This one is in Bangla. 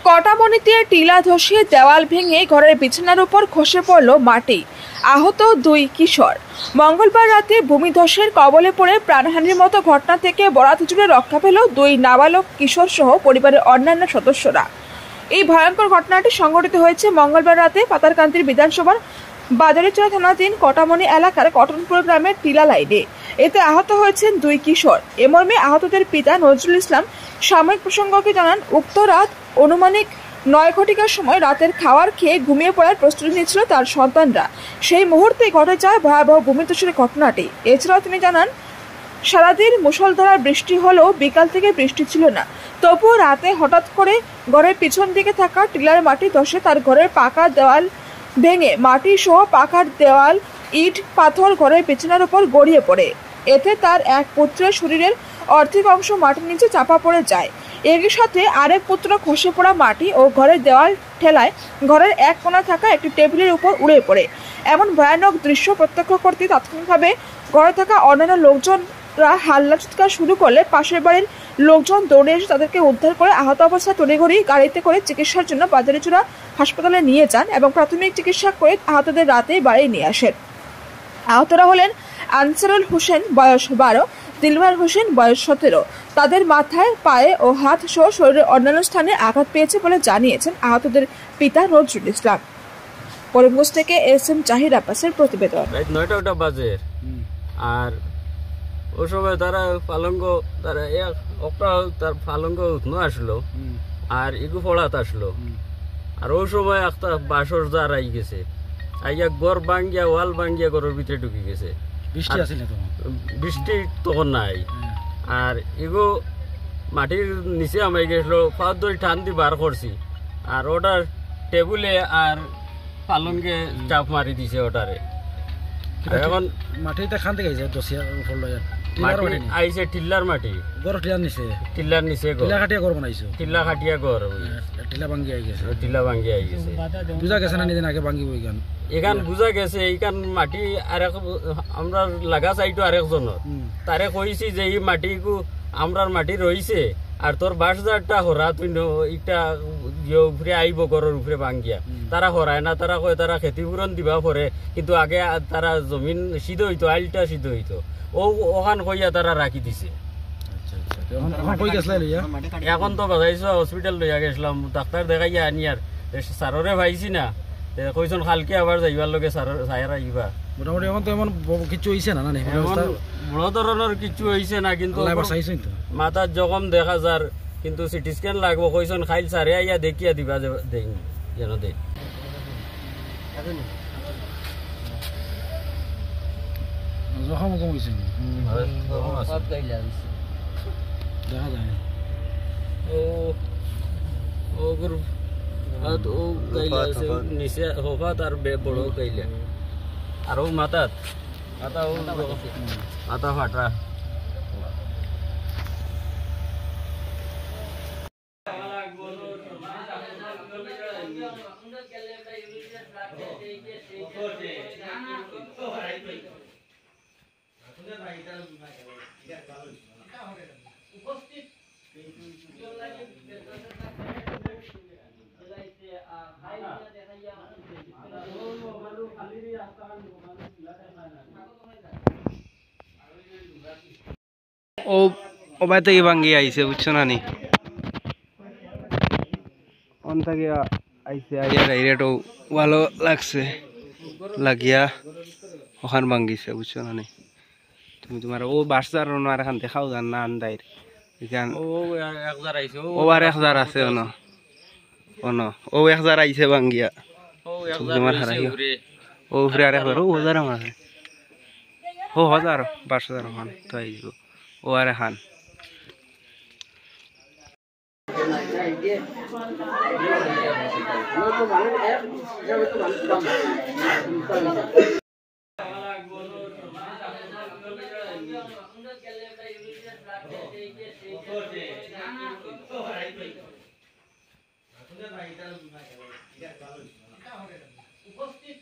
কটামনিতে টিলা ধসিয়ে দেওয়াল ভেঙে ঘরের বিছানার উপর খসে পড়ল মাটি, আহত 2 কিশোর। মঙ্গলবার রাতে ভূমিধসের কবলে পড়ে প্রাণহানির মতো ঘটনা থেকে বরাত জুড়ে রক্ষা পেল 2 নাবালক কিশোর সহ পরিবারের অন্যান্য সদস্যরা। এই ভয়ঙ্কর ঘটনাটি সংঘটিত হয়েছে মঙ্গলবার রাতে পাতারকান্দির বিধানসভার বাজারিচড়া থানাধীন কটামনি এলাকার কটনপুর গ্রামের টিলা লাইনে। এতে আহত হয়েছেন 2 কিশোর। এ মর্মে আহতদের পিতা নজরুল ইসলাম সাময়িক প্রসঙ্গকে জানান, উক্ত রাত অনুমানিক 9 ঘটিকার সময় রাতের খাবার খেয়ে ঘুমিয়ে পড়ার প্রস্তুতি নিচ্ছিল তার সন্তানরা। সেই মুহূর্তে ঘটে যায় ভয়াবহ ভূমিধসের ঘটনাটি। এছাড়াও তিনি জানান, সারাদিন মুষলধারার বৃষ্টি হলেও বিকাল থেকে বৃষ্টি ছিল না। তবুও রাতে হঠাৎ করে ঘরের পিছন দিকে থাকা টিলার মাটি ধসে তার ঘরের পাকা দেওয়াল ভেঙে মাটি সহ পাকার দেওয়াল, ইট, পাথর ঘরের বিছানার উপর গড়িয়ে পড়ে। এতে তার এক পুত্রের শরীরের অর্ধেক অংশ মাটির নিচে চাপা পড়ে যায়। একই সাথে আরেক পুত্র খসে পড়া মাটি ও ঘরের দেওয়াল ঠেলায় ঘরের এক কোণা থাকা একটি টেবিলের উপর উড়ে পড়ে। এমন ভয়ানক দৃশ্য প্রত্যক্ষ করতে তাৎক্ষণিকভাবে ঘরে থাকা অন্যান্য লোকজনরা হাল্লা চিৎকার শুরু করলে পাশের বাড়ির লোকজন দৌড়ে এসে তাদেরকে উদ্ধার করে আহত অবস্থায় তড়িঘড়ি গাড়িতে করে চিকিৎসার জন্য বাজারিচড়া হাসপাতালে নিয়ে যান এবং প্রাথমিক চিকিৎসা করে আহতদের রাতে বাড়ি নিয়ে আসেন। আহতরা হলেন আনসারুল হোসেন বয়স 12, দিলওয়ার হোসেন বয়স 17। তাদের মাথায়, পায়ে ও হাত সহ শরীরের অন্যান্য স্থানে আঘাত পেয়েছে বলে জানিয়েছেন আহতদের পিতা নজরুল ইসলাম। করিমগঞ্জ থেকে SM জাহির আব্বাসের প্রতিবেদন। 9টা বাজে আর ওই সময় তারা পালঙ্গ তারা তার পালঙ্গ উঠনো আসলো আর ইগু পড়াত আসলো। আর ওই সময় একটা বাসর জার আই গেছে, আইয়া গড় ভাঙ্গিয়া ওয়াল ভাঙ্গিয়া ঘরের ভিতরে ঢুকে গেছে। বৃষ্টি তখন নাই। আর এগো মাটির নিচে আমি গেছিল, পাঁচ ধরে টান দিয়ে বার করছি আর ওটার টেবুলে আর পালঙ্গে চাপ মারি দিছে ওটারে। এখন মাটিটা খান থেকে আইছে টিল্লার মাটি, টিল্লার নিচে টিল্লা খাটিয়া ঘর টিলা ভাঙ্গি আই গেছে, টিল্লা ভাঙ্গি আই গেছে। বুঝা গেছে না নিদিন আগে ভাঙ্গি বই গান এখান বুঝা গেছে। এইখান মাটি আর আমরা লাগা চাইটো আরেকজনের, তারে কইছি যে এই মাটি আমরার মাটি রইছে আর তোর বাসজারটা হরা তুই ইটা উপরে আইব ঘরের উপরে ভাঙ্গিয়া। তারা হরায় না, তারা কয় তারা ক্ষতিপূরণ দিবা পরে, কিন্তু আগে তারা জমিন সিদ্ধ হইতো, আইলটা সিদ্ধ হইতো। ওখান কইয়া তারা রাখি দিছে। এখন তো বাজাইছো হসপিটাল লইয়া গেছিলাম, ডাক্তার দেখাইয়া আনি আর সাররে ভাইছি না, কইজন খালকে আবার যাইবার লগে সার আইবা। মোটামুটি এখন তো এমন কিছু হইছে না, বড় ধরনের কিছু হইছে না, কিন্তু মাথার জখম দেখা যার, কিন্তু সিটি স্ক্যান লাগবো কইজন। খাইল সারে আইয়া দেখিয়া দিবা দেই যেন দেই। জখম কম হইছে দেখা যায়। নিচে হফাত আর বড় গাইলে আর মাথাত মাথা ফাটা। ও বাই থেকে ভাঙ্গি আইছে, বুঝছো না নি? অন থেকে আইছে আইয়ার এরিয়াটাও ভালো লাগছে, লাগিয়া ওখান ভাঙ্গিছে, বুঝছো না নি? তুমি তোমার ও বাসার আর এখান দেখাও যান না আন্দাইর এখান ও 1000 আছে অন অন ও 1000 আইছে ভাঙ্গিয়া তোমার হারাই ও উপরে আর 1000 ও 1000 আমার ও 1000 12,000 ওখান তো আইব ও আর খান। উপস্থিত